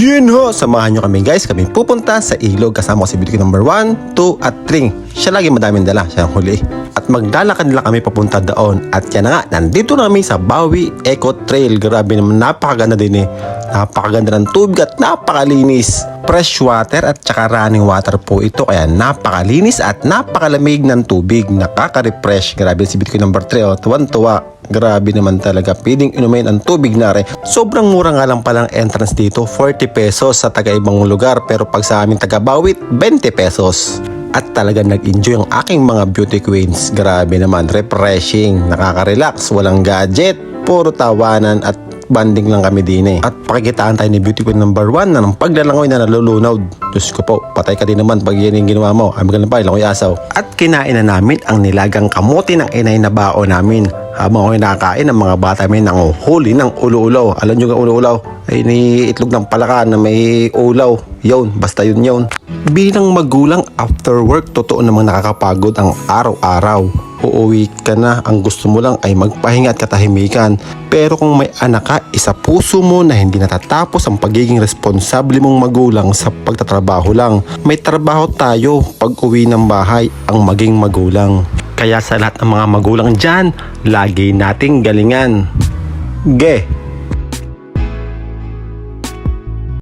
Yun ho, samahan nyo kami guys. Kami pupunta sa ilog kasama ko si video number 1, 2 at 3. Siya lagi madaming dala, siya ang huli. At maglalakad lang kami papunta doon. At yan na nga, nandito na kami sa Bawi Eco Trail. Grabe naman, napakaganda din eh. Napakaganda ng tubig at napakalinis. Fresh water at saka running water po ito. Kaya napakalinis at napakalamig ng tubig. Nakaka-refresh. Grabe si video number 3 oh, tuwan-tuwa. Grabe naman talaga, pwedeng inumin ang tubig na rin. Sobrang mura nga lang palang entrance dito, 40 pesos sa taga-ibang lugar. Pero pag sa aming taga-Bawit, 20 pesos. At talaga nag-enjoy ang aking mga beauty queens. Grabe naman, refreshing, nakaka-relax, walang gadget, puro tawanan at banding lang kami din eh. At pakikitaan tayo ni beauty queen number 1 na ng paglalangoy na nalulunaw. Diyos ko po, patay ka din naman pag yan yung ginawa mo. Amigal na pa, langoy asaw. At kinain na namin ang nilagang kamote ng inay na bao namin. Habang ako'y nakakain, ang mga bata may nanguhuli ng ulo-ulaw. Alam nyo ang ulo-ulaw? Ay ni itlog ng palaka na may ulaw. Yun, basta yun. Bilang magulang after work, totoo namang nakakapagod ang araw-araw. Uuwi ka na, ang gusto mo lang ay magpahinga at katahimikan. Pero kung may anak ka, isa puso mo na hindi natatapos ang pagiging responsable mong magulang sa pagtatrabaho lang. May trabaho tayo pag uwi ng bahay ang maging magulang. Kaya sa lahat ng mga magulang dyan, lagi nating galingan. Ge!